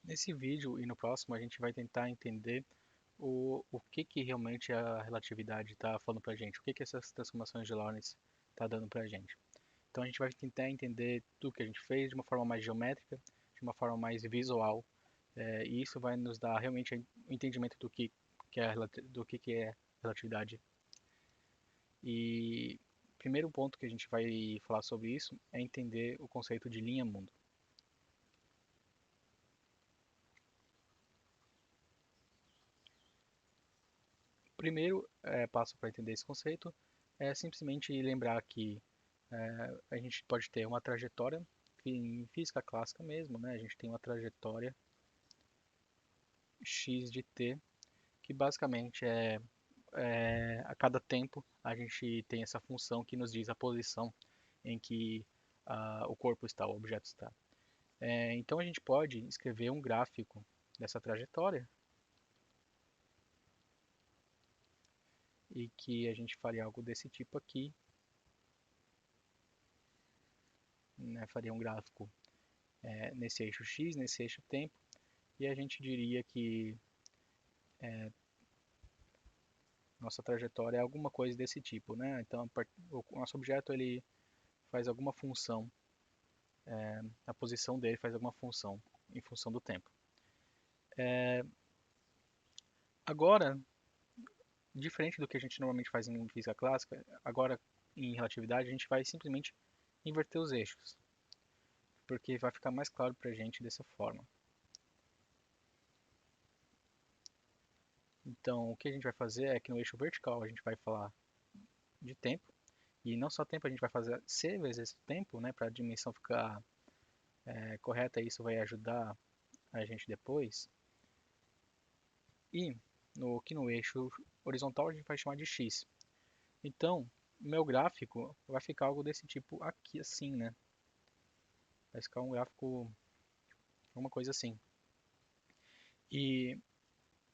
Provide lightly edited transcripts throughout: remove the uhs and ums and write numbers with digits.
Nesse vídeo e no próximo a gente vai tentar entender o que realmente a relatividade está falando para a gente, o que essas transformações de Lorentz está dando para a gente. Então a gente vai tentar entender tudo que a gente fez de uma forma mais geométrica, de uma forma mais visual, e isso vai nos dar realmente o entendimento do que é relatividade. E o primeiro ponto que a gente vai falar sobre isso é entender o conceito de linha-mundo. Primeiro passo para entender esse conceito é simplesmente lembrar que a gente pode ter uma trajetória, em física clássica mesmo, né? A gente tem uma trajetória x de t, que basicamente a cada tempo a gente tem essa função que nos diz a posição em que o corpo está, o objeto está. Então a gente pode escrever um gráfico dessa trajetória e que a gente faria algo desse tipo aqui, né? Faria um gráfico nesse eixo x, nesse eixo tempo, e a gente diria que nossa trajetória é alguma coisa desse tipo, né? Então, o nosso objeto ele faz alguma função, a posição dele faz alguma função em função do tempo. Agora, diferente do que a gente normalmente faz em física clássica, agora em relatividade a gente vai simplesmente inverter os eixos, porque vai ficar mais claro para a gente dessa forma. Então, o que a gente vai fazer é que no eixo vertical a gente vai falar de tempo, e não só tempo, a gente vai fazer c vezes tempo, né, para a dimensão ficar correta, e isso vai ajudar a gente depois. E aqui no eixo horizontal a gente vai chamar de x. Então, meu gráfico vai ficar algo desse tipo aqui, assim, né? Vai ficar um gráfico, uma coisa assim. E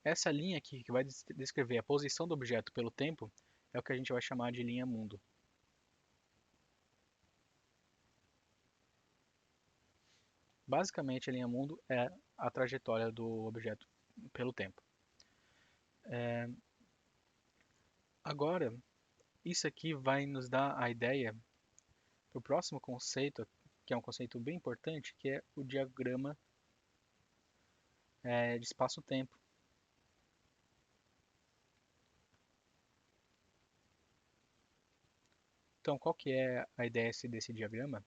essa linha aqui, que vai descrever a posição do objeto pelo tempo, é o que a gente vai chamar de linha mundo. Basicamente, a linha mundo é a trajetória do objeto pelo tempo. Agora, isso aqui vai nos dar a ideia para o próximo conceito, que é um conceito bem importante, que é o diagrama de espaço-tempo. Então, qual que é a ideia desse diagrama?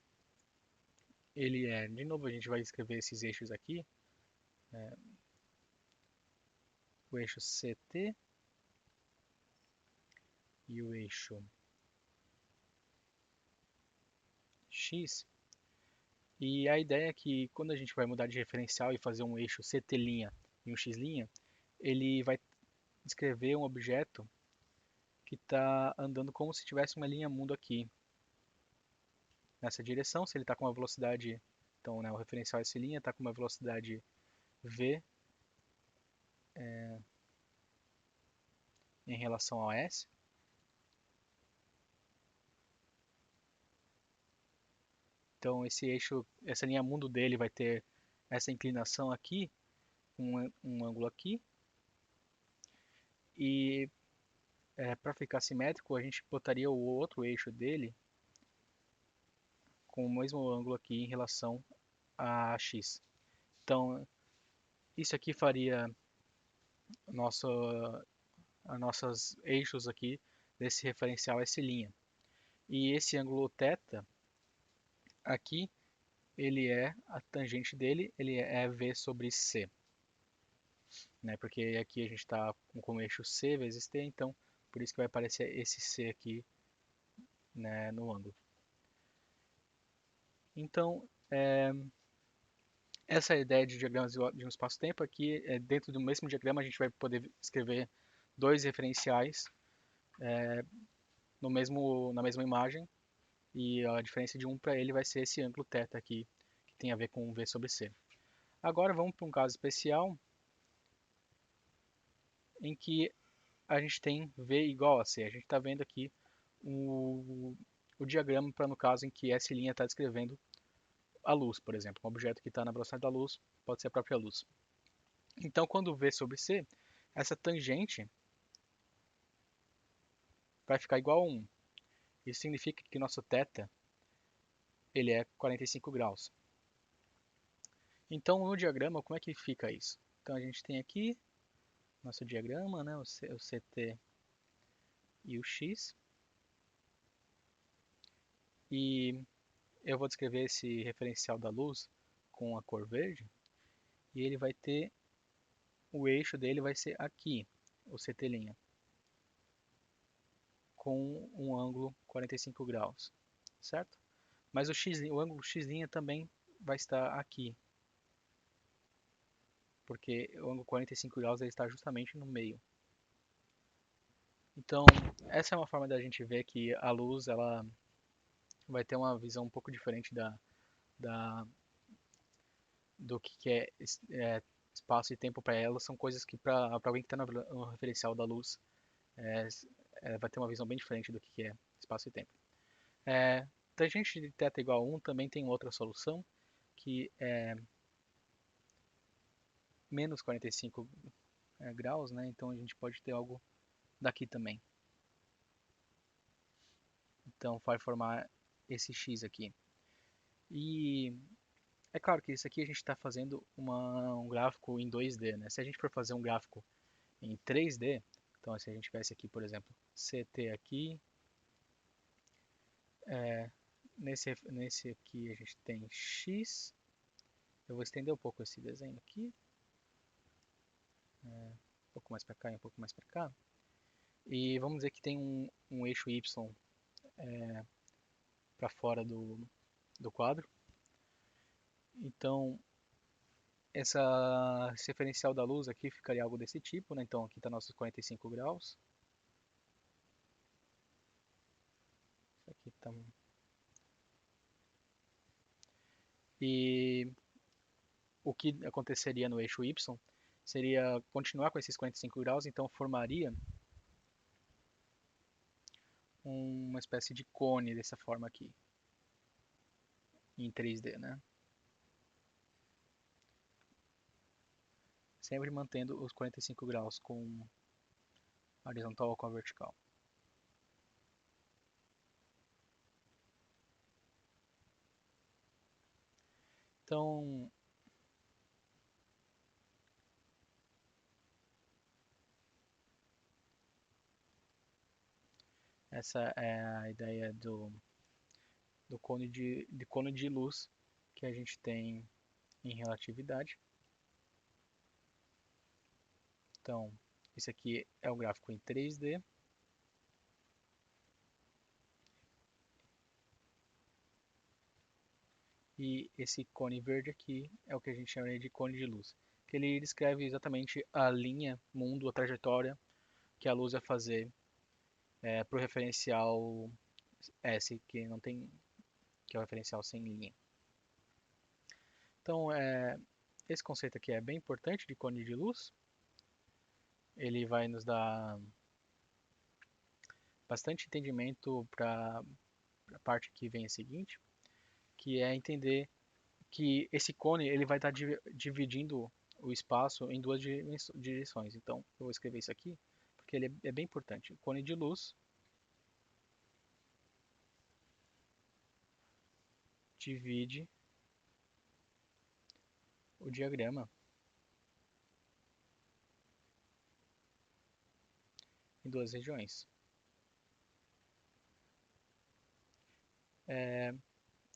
Ele de novo, a gente vai escrever esses eixos aqui, o eixo CT e o eixo X. E a ideia é que quando a gente vai mudar de referencial e fazer um eixo CT' e um X', ele vai descrever um objeto que está andando como se tivesse uma linha mundo aqui, nessa direção. Se ele está com uma velocidade, então, né, o referencial S' está com uma velocidade v em relação ao s. Então esse eixo, essa linha mundo dele vai ter essa inclinação aqui, um ângulo aqui, e para ficar simétrico a gente botaria o outro eixo dele com o mesmo ângulo aqui em relação a x. Então isso aqui faria nosso, a nossos eixos aqui desse referencial S'. E esse ângulo θ aqui, ele é a tangente dele, ele é v sobre c, né? Porque aqui a gente está com o eixo c vezes t, então por isso que vai aparecer esse c aqui, né, no ângulo. Então, essa é a ideia de diagramas de um espaço-tempo. Aqui, dentro do mesmo diagrama, a gente vai poder escrever dois referenciais na mesma imagem, e a diferença de um para ele vai ser esse ângulo θ aqui, que tem a ver com v sobre c. Agora vamos para um caso especial em que a gente tem v igual a c. A gente está vendo aqui o diagrama para no caso em que S' está descrevendo a luz, por exemplo. Um objeto que está na velocidade da luz pode ser a própria luz. Então, quando V sobre C, essa tangente vai ficar igual a 1. Isso significa que nosso θ ele é 45 graus. Então, no diagrama, como é que fica isso? Então, a gente tem aqui nosso diagrama, né, o CT e o X. E eu vou descrever esse referencial da luz com a cor verde. E ele vai ter, o eixo dele vai ser aqui, o CT', com um ângulo 45 graus, certo? Mas o ângulo X' também vai estar aqui, porque o ângulo 45 graus ele está justamente no meio. Então, essa é uma forma da gente ver que a luz ela vai ter uma visão um pouco diferente da, do que espaço e tempo para ela. São coisas que para alguém que está no referencial da luz é, vai ter uma visão bem diferente do que é espaço e tempo. Tangente de θ igual a 1 também tem outra solução, que é menos 45 graus, né? Então a gente pode ter algo daqui também. Então vai formar esse X aqui. E é claro que isso aqui a gente está fazendo um gráfico em 2D, né? Se a gente for fazer um gráfico em 3D, então se a gente tivesse aqui, por exemplo, CT aqui, nesse aqui a gente tem X. Eu vou estender um pouco esse desenho aqui, um pouco mais para cá e um pouco mais para cá. E vamos dizer que tem um eixo Y para fora do quadro. Então, esse referencial da luz aqui ficaria algo desse tipo, né? Então aqui está nossos 45 graus. Isso aqui tá... E o que aconteceria no eixo Y seria continuar com esses 45 graus, então formaria uma espécie de cone dessa forma aqui, em 3D, né? Sempre mantendo os 45 graus com a horizontal ou com a vertical. Então, essa é a ideia do cone de luz que a gente tem em relatividade. Então, esse aqui é o gráfico em 3D. E esse cone verde aqui é o que a gente chama de cone de luz, que ele descreve exatamente a linha mundo, a trajetória que a luz vai fazer para o referencial S, que não tem, que é o referencial sem linha. Então, esse conceito aqui é bem importante de cone de luz. Ele vai nos dar bastante entendimento para a parte que vem a seguinte, que é entender que esse cone ele vai estar dividindo o espaço em duas direções. Então, eu vou escrever isso aqui, porque ele é bem importante. O cone de luz divide o diagrama em duas regiões.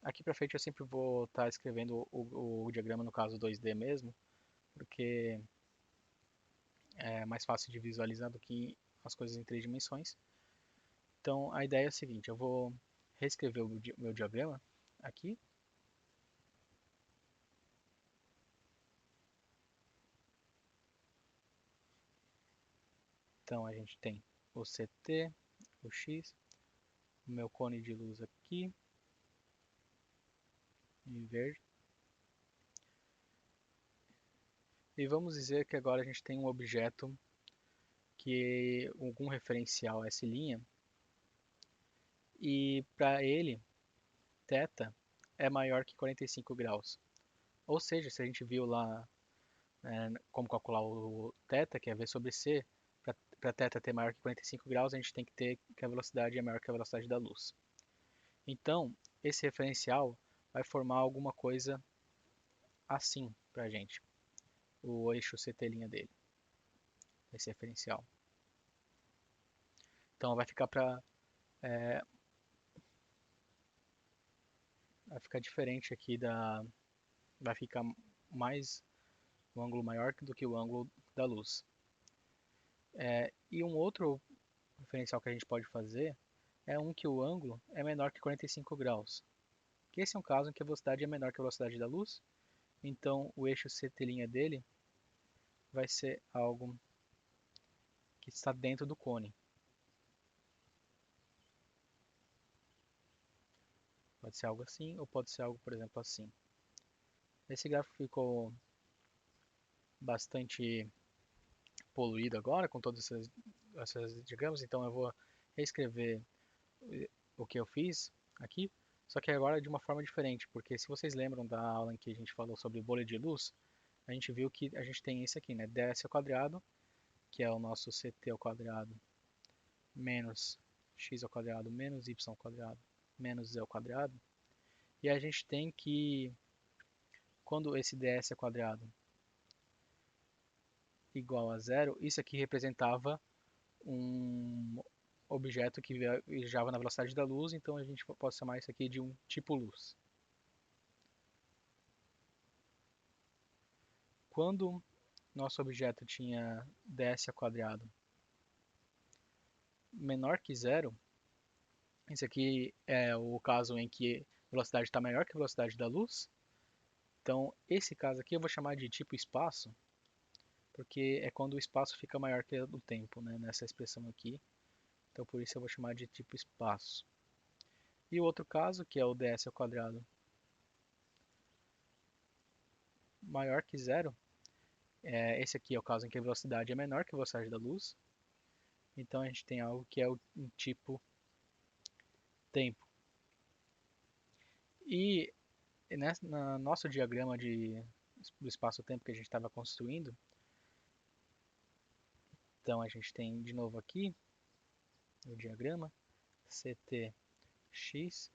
Aqui para frente eu sempre vou estar escrevendo o diagrama no caso 2D mesmo, porque é mais fácil de visualizar do que as coisas em três dimensões. Então a ideia é a seguinte, eu vou reescrever o meu diagrama aqui. Então a gente tem o CT, o X, o meu cone de luz aqui, em verde. E vamos dizer que agora a gente tem um objeto que algum referencial S', e para ele, θ é maior que 45 graus. Ou seja, se a gente viu lá como calcular o θ, que é V sobre C, para θ ter maior que 45 graus, a gente tem que ter que a velocidade é maior que a velocidade da luz. Então, esse referencial vai formar alguma coisa assim para a gente, o eixo CT' dele, esse referencial. Então, vai ficar diferente aqui vai ficar mais um ângulo maior do que o ângulo da luz. E um outro referencial que a gente pode fazer é que o ângulo é menor que 45 graus. Que esse é um caso em que a velocidade é menor que a velocidade da luz, então o eixo CT' dele vai ser algo que está dentro do cone. Pode ser algo assim, ou pode ser algo, por exemplo, assim. Esse gráfico ficou bastante poluído agora, com todas essas diagramas, então eu vou reescrever o que eu fiz aqui, só que agora de uma forma diferente, porque se vocês lembram da aula em que a gente falou sobre bolha de luz, a gente viu que a gente tem isso aqui, né? ds ao quadrado, que é o nosso ct ao quadrado, menos x ao quadrado, menos y ao quadrado, menos z ao quadrado. E a gente tem que, quando esse ds ao quadrado igual a zero, isso aqui representava um objeto que viajava na velocidade da luz, então a gente pode chamar isso aqui de um tipo luz. Quando nosso objeto tinha ds ao quadrado menor que zero, esse aqui é o caso em que a velocidade está maior que a velocidade da luz. Então, esse caso aqui eu vou chamar de tipo espaço, porque é quando o espaço fica maior que o tempo, né, nessa expressão aqui. Então, por isso eu vou chamar de tipo espaço. E o outro caso, que é o ds ao quadrado maior que zero, esse aqui é o caso em que a velocidade é menor que a velocidade da luz. Então, a gente tem algo que é um tipo tempo. E no nosso diagrama do espaço-tempo que a gente estava construindo, então a gente tem de novo aqui o diagrama CTX,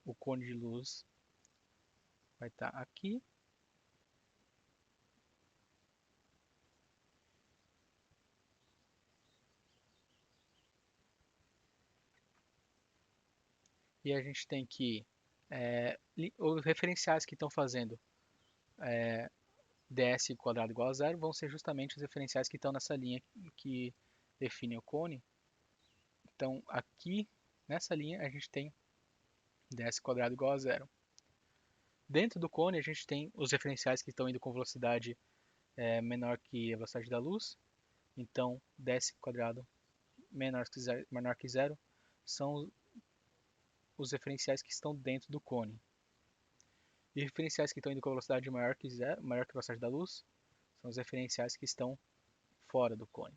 o cone de luz vai estar aqui. E a gente tem que os referenciais que estão fazendo ds quadrado igual a zero vão ser justamente os referenciais que estão nessa linha que define o cone. Então aqui nessa linha a gente tem ds quadrado igual a zero. Dentro do cone a gente tem os referenciais que estão indo com velocidade menor que a velocidade da luz. Então ds quadrado menor que zero são os referenciais que estão dentro do cone. E referenciais que estão indo com a velocidade maior que a velocidade da luz, são os referenciais que estão fora do cone.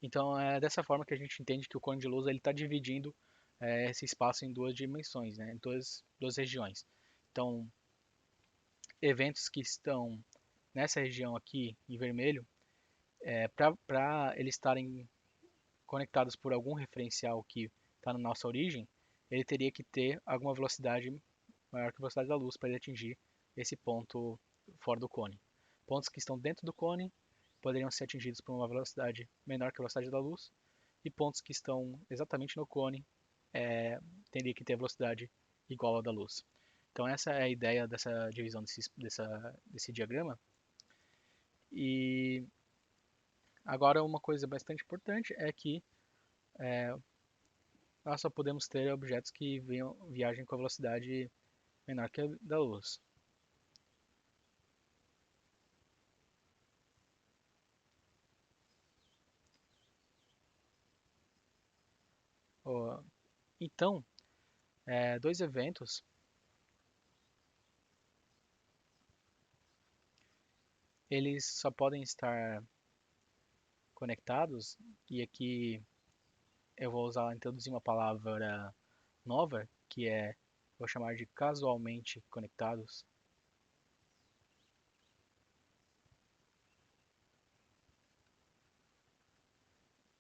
Então é dessa forma que a gente entende que o cone de luz está dividindo esse espaço em duas dimensões, né, em duas regiões. Então, eventos que estão nessa região aqui em vermelho, para eles estarem conectados por algum referencial que está na nossa origem, ele teria que ter alguma velocidade maior que a velocidade da luz para ele atingir esse ponto fora do cone. Pontos que estão dentro do cone poderiam ser atingidos por uma velocidade menor que a velocidade da luz, e pontos que estão exatamente no cone teria que ter velocidade igual à da luz. Então essa é a ideia dessa divisão desse diagrama. E agora uma coisa bastante importante é que nós só podemos ter objetos que viajem com a velocidade menor que a da luz. Então, dois eventos eles só podem estar conectados, e aqui eu vou introduzir uma palavra nova, que vou chamar de casualmente conectados.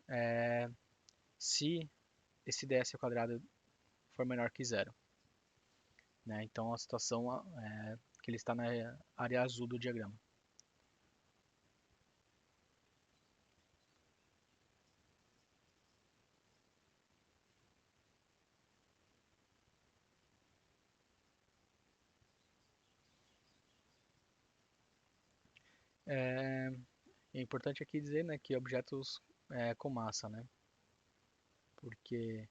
É, se esse ds ao quadrado for menor que zero, né? Então a situação que ele está na área azul do diagrama. É, é importante aqui dizer, né, que objetos com massa, né? Porque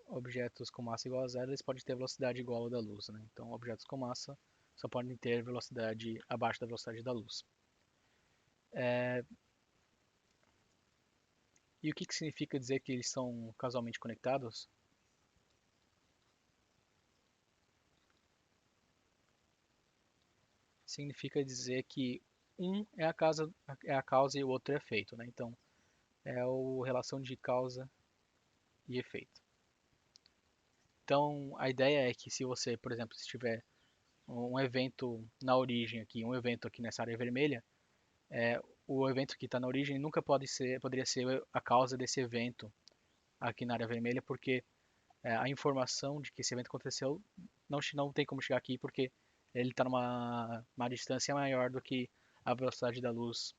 objetos com massa igual a zero, eles podem ter velocidade igual à da luz, né? Então, objetos com massa só podem ter velocidade abaixo da velocidade da luz. E o que significa dizer que eles são casualmente conectados? Significa dizer que um é a causa e o outro é efeito, né? Então, é a relação de causa e efeito. Então, a ideia é que se você, por exemplo, se tiver um evento na origem aqui, um evento aqui nessa área vermelha, o evento que está na origem nunca poderia ser a causa desse evento aqui na área vermelha, porque a informação de que esse evento aconteceu não tem como chegar aqui, porque ele está numa distância maior do que a velocidade da luz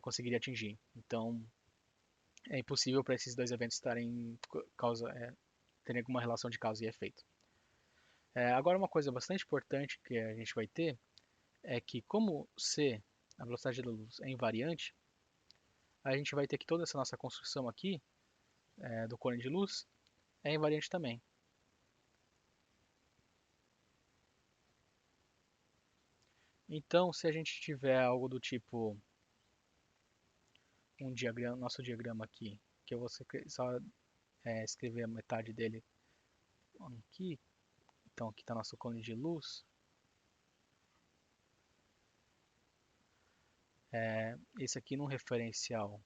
conseguiria atingir. Então, é impossível para esses dois eventos terem alguma relação de causa e efeito. Agora, uma coisa bastante importante que a gente vai ter é que, como c, a velocidade da luz, é invariante, a gente vai ter que toda essa nossa construção aqui, do cone de luz, é invariante também. Então, se a gente tiver algo do tipo nosso diagrama aqui, que eu vou só escrever a metade dele aqui. Então, aqui está nosso cone de luz. Esse aqui num referencial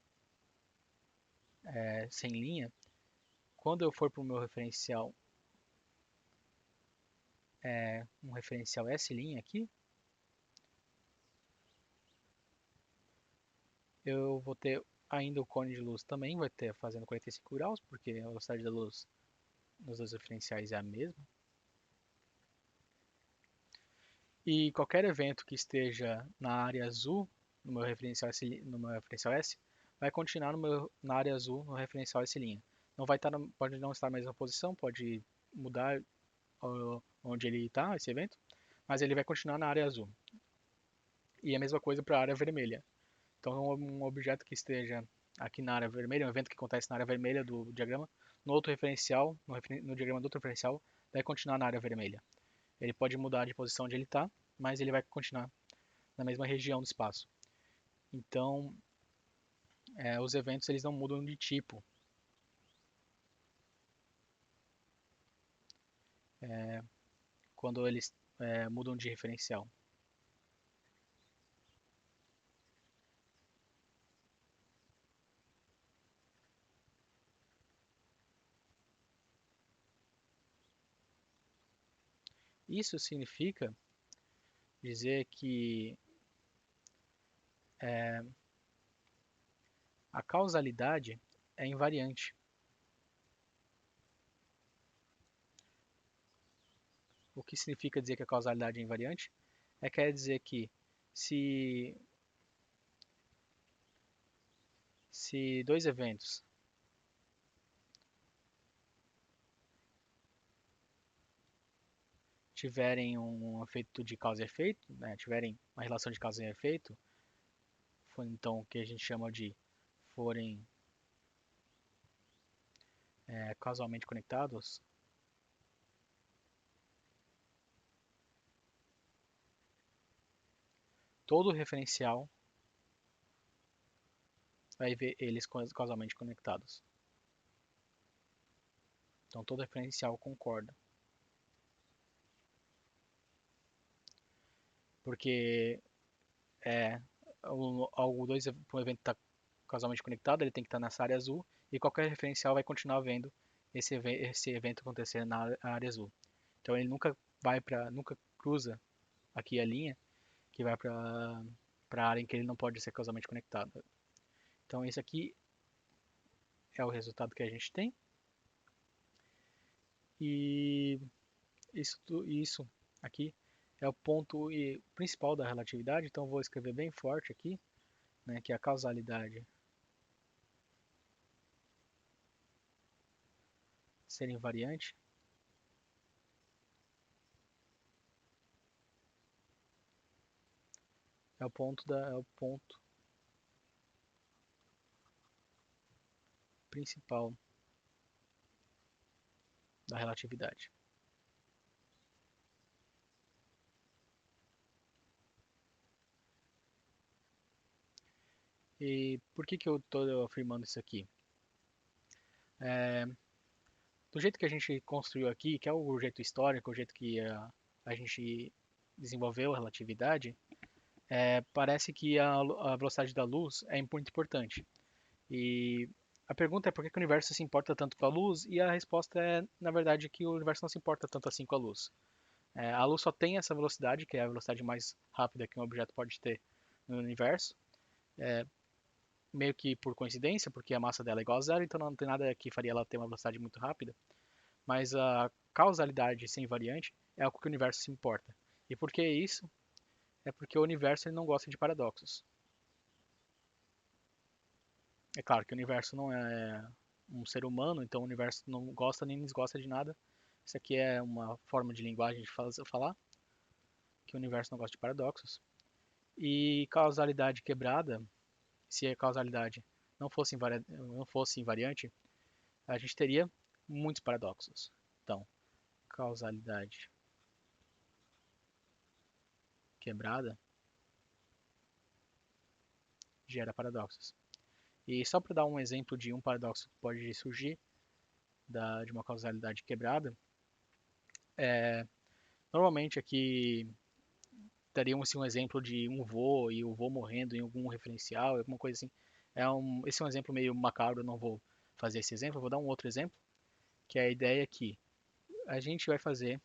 sem linha. Quando eu for para o meu referencial, um referencial S' aqui, eu vou ter ainda o cone de luz também, vai ter fazendo 45 graus, porque a velocidade da luz nos dois referenciais é a mesma. E qualquer evento que esteja na área azul, no meu referencial S, vai continuar na área azul, no referencial S'. Não vai estar, pode não estar na mesma posição, pode mudar onde ele está, esse evento, mas ele vai continuar na área azul. E a mesma coisa para a área vermelha. Então, um objeto que esteja aqui na área vermelha, um evento que acontece na área vermelha do diagrama, no outro referencial, no diagrama do outro referencial, vai continuar na área vermelha. Ele pode mudar de posição onde ele está, mas ele vai continuar na mesma região do espaço. Então, os eventos eles não mudam de tipo. Quando eles mudam de referencial. Isso significa dizer que a causalidade é invariante. O que significa dizer que a causalidade é invariante? Quer dizer que se, se dois eventos tiverem um efeito de causa e efeito, né, tiverem uma relação de causa e efeito, então o que a gente chama de forem causalmente conectados, todo referencial vai ver eles causalmente conectados. Então todo referencial concorda. Porque é o dois, o evento está causalmente conectado, ele tem que estar nessa área azul e qualquer referencial vai continuar vendo esse evento acontecer na área azul. Então ele nunca cruza aqui a linha que vai para a área em que ele não pode ser causalmente conectado. Então esse aqui é o resultado que a gente tem e isso aqui é o ponto principal da relatividade. Então eu vou escrever bem forte aqui, né, que é a causalidade ser invariante. É o ponto principal da relatividade. E por que que eu estou afirmando isso aqui? Do jeito que a gente construiu aqui, que é o jeito histórico, o jeito que a gente desenvolveu a relatividade, parece que a velocidade da luz é muito importante. E a pergunta é por que que o universo se importa tanto com a luz? E a resposta é, na verdade, que o universo não se importa tanto assim com a luz. A luz só tem essa velocidade, que é a velocidade mais rápida que um objeto pode ter no universo, meio que por coincidência, porque a massa dela é igual a zero, então não tem nada que faria ela ter uma velocidade muito rápida. Mas a causalidade sem variante é o que o universo se importa. E por que isso? É porque o universo ele não gosta de paradoxos. É claro que o universo não é um ser humano, então o universo não gosta nem desgosta de nada. Isso aqui é uma forma de linguagem de falar, que o universo não gosta de paradoxos. E causalidade quebrada, se a causalidade não fosse invariante, a gente teria muitos paradoxos. Então, causalidade quebrada gera paradoxos. E só para dar um exemplo de um paradoxo que pode surgir de uma causalidade quebrada, normalmente aqui daríamos assim, um exemplo de um voo e o voo morrendo em algum referencial, alguma coisa assim. Esse é um exemplo meio macabro, eu não vou fazer esse exemplo, eu vou dar um outro exemplo, que é a ideia que a gente vai fazer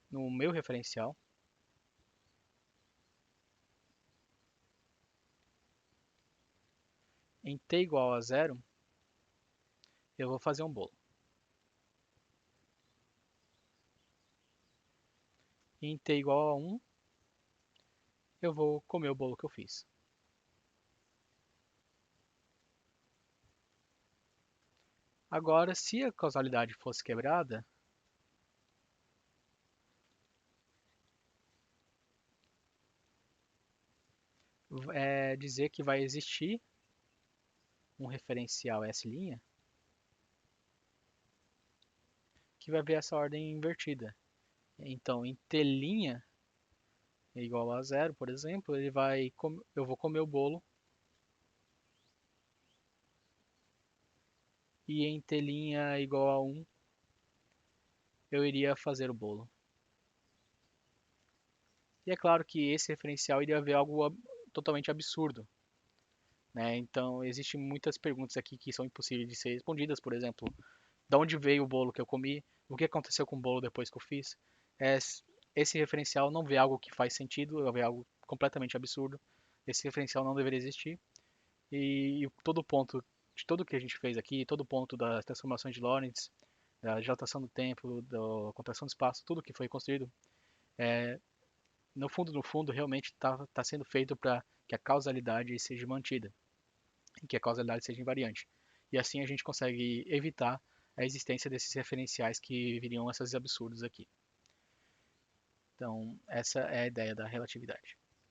no meu referencial, em t igual a zero, eu vou fazer um bolo. Em t igual a 1, eu vou comer o bolo que eu fiz. Agora, se a causalidade fosse quebrada, é dizer que vai existir um referencial S' que vai ver essa ordem invertida. Então, em T' é igual a zero, por exemplo, eu vou comer o bolo e em T' igual a 1 eu iria fazer o bolo. E é claro que esse referencial iria ver algo totalmente absurdo, né? Então, existem muitas perguntas aqui que são impossíveis de ser respondidas, por exemplo, de onde veio o bolo que eu comi, o que aconteceu com o bolo depois que eu fiz. É, esse referencial não vê algo que faz sentido, vê algo completamente absurdo. Esse referencial não deveria existir. E todo ponto de tudo que a gente fez aqui, todo ponto das transformações de Lorentz, da dilatação do tempo, da contração do espaço, tudo que foi construído, no fundo, realmente está sendo feito para que a causalidade seja mantida e que a causalidade seja invariante. E assim a gente consegue evitar a existência desses referenciais que viriam esses absurdos aqui. Então, essa é a ideia da relatividade.